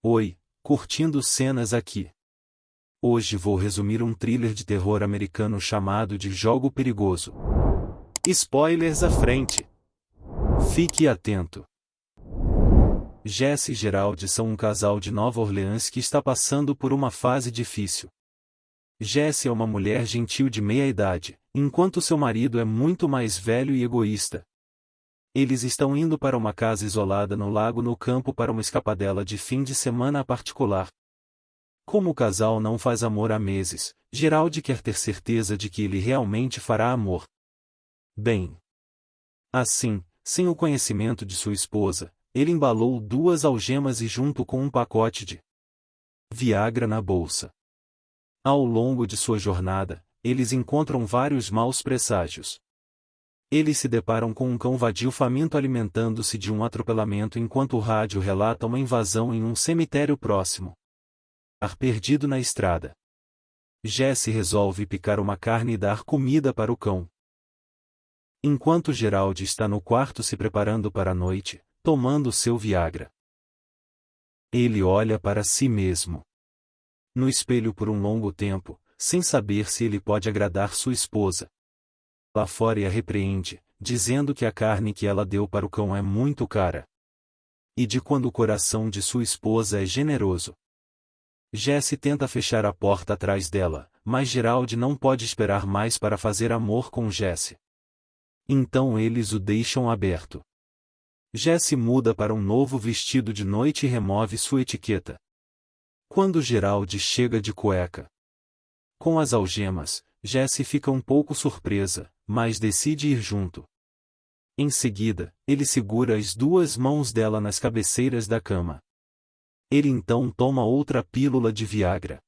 Oi, curtindo cenas aqui. Hoje vou resumir um thriller de terror americano chamado de Jogo Perigoso. Spoilers à frente. Fique atento. Jesse e Gerald são um casal de Nova Orleans que está passando por uma fase difícil. Jesse é uma mulher gentil de meia-idade, enquanto seu marido é muito mais velho e egoísta. Eles estão indo para uma casa isolada no lago no campo para uma escapadela de fim de semana particular. Como o casal não faz amor há meses, Gerald quer ter certeza de que ele realmente fará amor. Bem. Assim, sem o conhecimento de sua esposa, ele embalou 2 algemas e junto com um pacote de Viagra na bolsa. Ao longo de sua jornada, eles encontram vários maus presságios. Eles se deparam com um cão vadio faminto alimentando-se de um atropelamento enquanto o rádio relata uma invasão em um cemitério próximo. Perdido na estrada. Jesse resolve picar uma carne e dar comida para o cão. Enquanto Gerald está no quarto se preparando para a noite, tomando seu Viagra. Ele olha para si mesmo no espelho por um longo tempo, sem saber se ele pode agradar sua esposa. Lá fora e a repreende, dizendo que a carne que ela deu para o cão é muito cara. E de quando o coração de sua esposa é generoso. Jesse tenta fechar a porta atrás dela, mas Gerald não pode esperar mais para fazer amor com Jesse. Então eles o deixam aberto. Jesse muda para um novo vestido de noite e remove sua etiqueta. Quando Gerald chega de cueca com as algemas, Jesse fica um pouco surpresa, mas decide ir junto. Em seguida, ele segura as 2 mãos dela nas cabeceiras da cama. Ele então toma outra pílula de Viagra.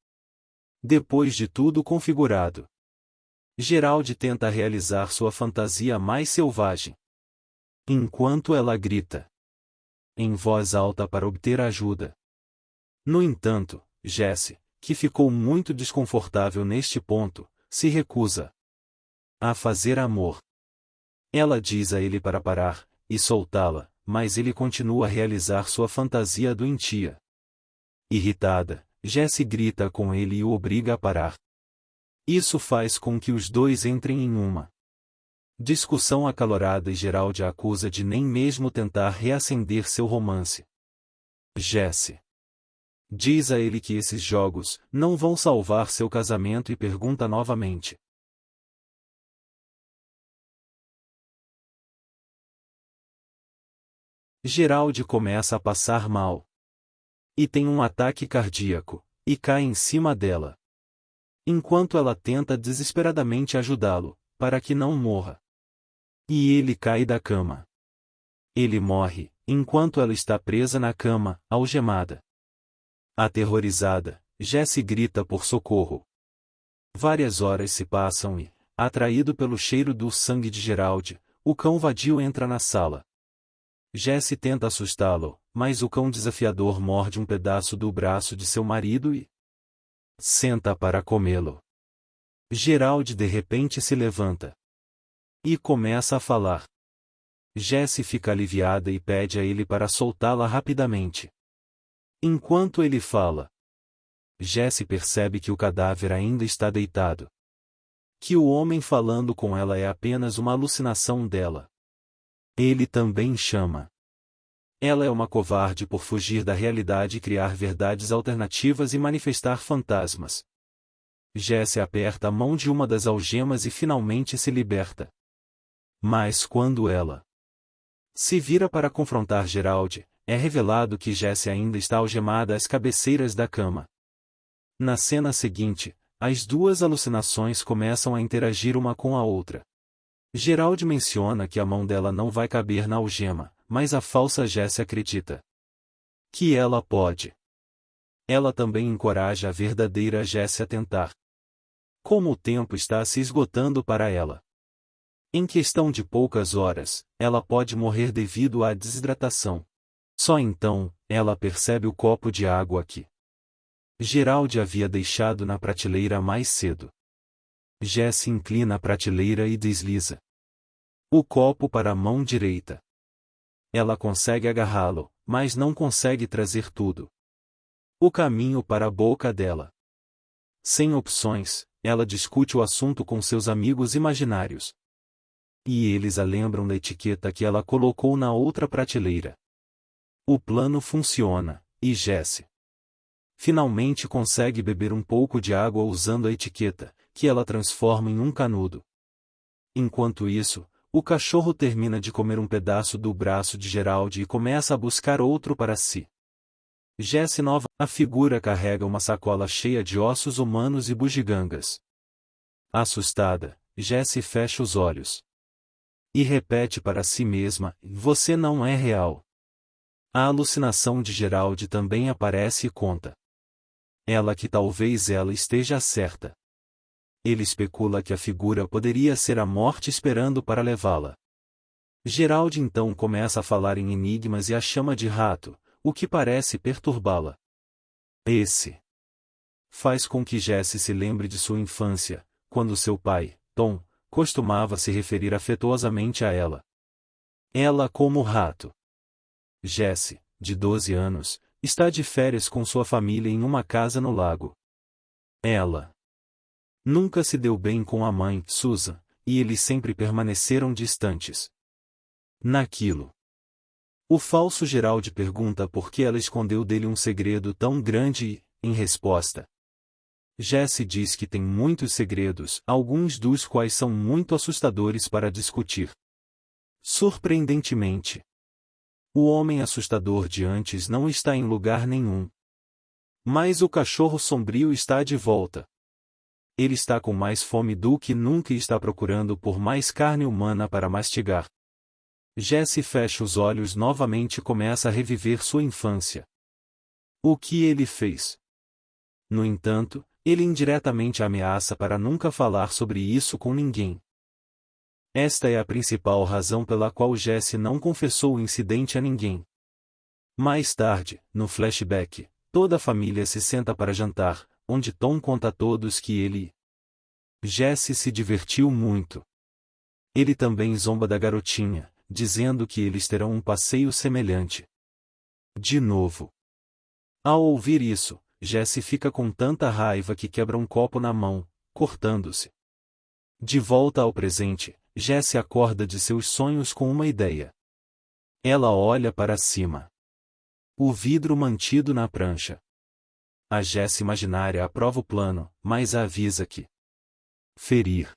Depois de tudo configurado, Gerald tenta realizar sua fantasia mais selvagem. Enquanto ela grita em voz alta para obter ajuda. No entanto, Jesse, que ficou muito desconfortável neste ponto, se recusa a fazer amor. Ela diz a ele para parar e soltá-la, mas ele continua a realizar sua fantasia doentia. Irritada, Jesse grita com ele e o obriga a parar. Isso faz com que os dois entrem em uma discussão acalorada e Gerald a acusa de nem mesmo tentar reacender seu romance. Jesse diz a ele que esses jogos não vão salvar seu casamento e pergunta novamente. Gerald começa a passar mal. E tem um ataque cardíaco, e cai em cima dela. Enquanto ela tenta desesperadamente ajudá-lo, para que não morra. E ele cai da cama. Ele morre, enquanto ela está presa na cama, algemada. Aterrorizada, Jesse grita por socorro. Várias horas se passam e, atraído pelo cheiro do sangue de Gerald, o cão vadio entra na sala. Jesse tenta assustá-lo, mas o cão desafiador morde um pedaço do braço de seu marido e senta para comê-lo. Gerald de repente se levanta e começa a falar. Jesse fica aliviada e pede a ele para soltá-la rapidamente. Enquanto ele fala, Jesse percebe que o cadáver ainda está deitado. Que o homem falando com ela é apenas uma alucinação dela. Ele também chama. Ela é uma covarde por fugir da realidade e criar verdades alternativas e manifestar fantasmas. Jesse aperta a mão de uma das algemas e finalmente se liberta. Mas quando ela se vira para confrontar Gerald, é revelado que Jesse ainda está algemada às cabeceiras da cama. Na cena seguinte, as 2 alucinações começam a interagir uma com a outra. Gerald menciona que a mão dela não vai caber na algema, mas a falsa Jesse acredita que ela pode. Ela também encoraja a verdadeira Jesse a tentar. Como o tempo está se esgotando para ela. Em questão de poucas horas, ela pode morrer devido à desidratação. Só então, ela percebe o copo de água que Gerald havia deixado na prateleira mais cedo. Jesse inclina a prateleira e desliza o copo para a mão direita. Ela consegue agarrá-lo, mas não consegue trazer tudo. o caminho para a boca dela. Sem opções, ela discute o assunto com seus amigos imaginários. E eles a lembram da etiqueta que ela colocou na outra prateleira. O plano funciona, e Jessie finalmente consegue beber um pouco de água usando a etiqueta, que ela transforma em um canudo. Enquanto isso, o cachorro termina de comer um pedaço do braço de Gerald e começa a buscar outro para si. Jessie nova, a figura carrega uma sacola cheia de ossos humanos e bugigangas. Assustada, Jessie fecha os olhos. E repete para si mesma, você não é real. A alucinação de Gerald também aparece e conta. Ela que talvez ela esteja certa. Ele especula que a figura poderia ser a morte esperando para levá-la. Gerald então começa a falar em enigmas e a chama de rato, o que parece perturbá-la. Esse faz com que Jessie se lembre de sua infância, quando seu pai, Tom, costumava se referir afetuosamente a ela. Ela como rato. Jessie, de 12 anos, está de férias com sua família em uma casa no lago. Ela nunca se deu bem com a mãe, Susan, e eles sempre permaneceram distantes. Naquilo, o falso Gerald pergunta por que ela escondeu dele um segredo tão grande e, em resposta, Jessie diz que tem muitos segredos, alguns dos quais são muito assustadores para discutir. Surpreendentemente, o homem assustador de antes não está em lugar nenhum. Mas o cachorro sombrio está de volta. Ele está com mais fome do que nunca e está procurando por mais carne humana para mastigar. Jessie fecha os olhos novamente e começa a reviver sua infância. O que ele fez? No entanto, ele indiretamente a ameaça para nunca falar sobre isso com ninguém. Esta é a principal razão pela qual Jessie não confessou o incidente a ninguém. Mais tarde, no flashback, toda a família se senta para jantar, onde Tom conta a todos que ele e Jessie se divertiu muito. Ele também zomba da garotinha, dizendo que eles terão um passeio semelhante. De novo. Ao ouvir isso, Jessie fica com tanta raiva que quebra um copo na mão, cortando-se. De volta ao presente, Jessie acorda de seus sonhos com uma ideia. Ela olha para cima. O vidro mantido na prancha. A Jessie imaginária aprova o plano, mas a avisa que ferir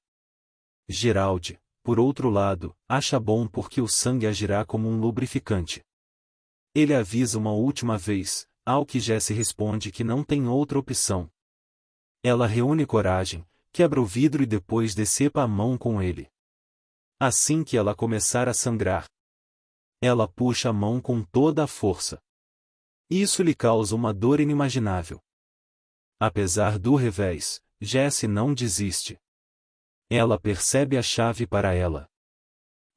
Gerald, por outro lado, acha bom porque o sangue agirá como um lubrificante. Ele avisa uma última vez, ao que Jessie responde que não tem outra opção. Ela reúne coragem, quebra o vidro e depois decepa a mão com ele. Assim que ela começar a sangrar, ela puxa a mão com toda a força. Isso lhe causa uma dor inimaginável. Apesar do revés, Jessie não desiste. Ela percebe a chave para ela.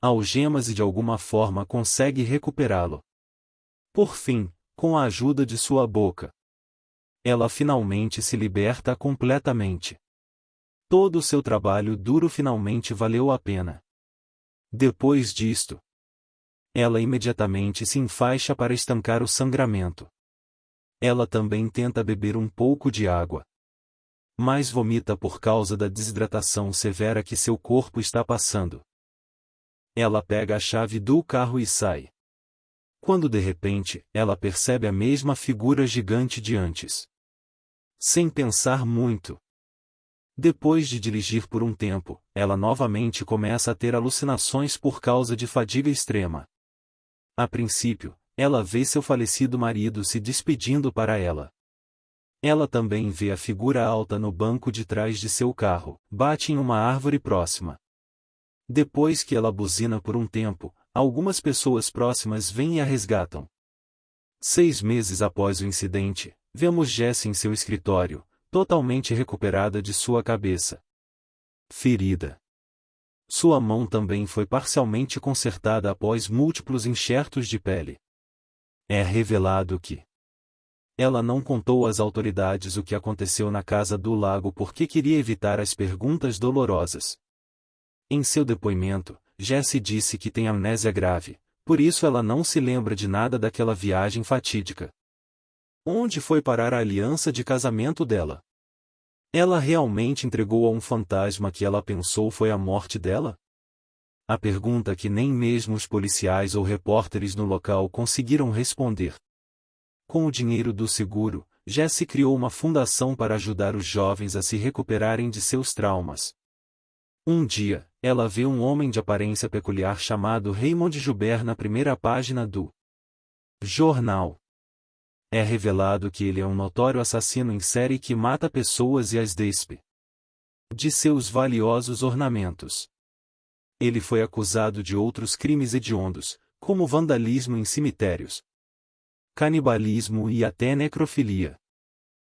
Algemas e de alguma forma consegue recuperá-lo. Por fim, com a ajuda de sua boca, ela finalmente se liberta completamente. Todo o seu trabalho duro finalmente valeu a pena. Depois disto, ela imediatamente se enfaixa para estancar o sangramento. Ela também tenta beber um pouco de água, mas vomita por causa da desidratação severa que seu corpo está passando. Ela pega a chave do carro e sai. Quando de repente, ela percebe a mesma figura gigante de antes. Sem pensar muito. Depois de dirigir por um tempo, ela novamente começa a ter alucinações por causa de fadiga extrema. A princípio, ela vê seu falecido marido se despedindo para ela. Ela também vê a figura alta no banco de trás de seu carro, bate em uma árvore próxima. Depois que ela buzina por um tempo, algumas pessoas próximas vêm e a resgatam. 6 meses após o incidente, vemos Jessie em seu escritório, totalmente recuperada de sua cabeça ferida. Sua mão também foi parcialmente consertada após múltiplos enxertos de pele. É revelado que ela não contou às autoridades o que aconteceu na casa do lago porque queria evitar as perguntas dolorosas. Em seu depoimento, Jessie disse que tem amnésia grave, por isso ela não se lembra de nada daquela viagem fatídica. Onde foi parar a aliança de casamento dela? Ela realmente entregou a um fantasma que ela pensou foi a morte dela? A pergunta que nem mesmo os policiais ou repórteres no local conseguiram responder. Com o dinheiro do seguro, Jessie criou uma fundação para ajudar os jovens a se recuperarem de seus traumas. Um dia, ela vê um homem de aparência peculiar chamado Raymond Joubert na primeira página do jornal. É revelado que ele é um notório assassino em série que mata pessoas e as despe de seus valiosos ornamentos. Ele foi acusado de outros crimes hediondos, como vandalismo em cemitérios, canibalismo e até necrofilia.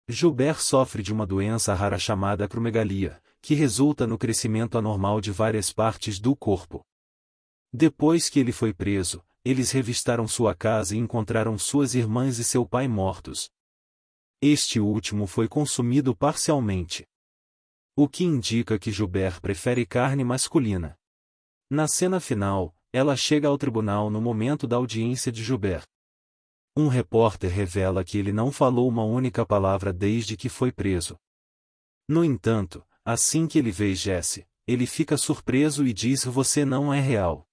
Joubert sofre de uma doença rara chamada acromegalia, que resulta no crescimento anormal de várias partes do corpo. Depois que ele foi preso, eles revistaram sua casa e encontraram suas irmãs e seu pai mortos. Este último foi consumido parcialmente. O que indica que Joubert prefere carne masculina. Na cena final, ela chega ao tribunal no momento da audiência de Joubert. Um repórter revela que ele não falou uma única palavra desde que foi preso. No entanto, assim que ele vê Jessie, ele fica surpreso e diz: "Você não é real."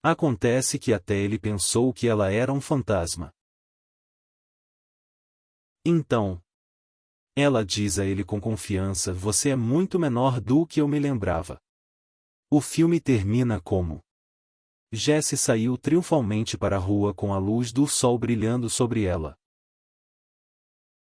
Acontece que até ele pensou que ela era um fantasma. Então, ela diz a ele com confiança: "Você é muito menor do que eu me lembrava." O filme termina como Jessie saiu triunfalmente para a rua com a luz do sol brilhando sobre ela.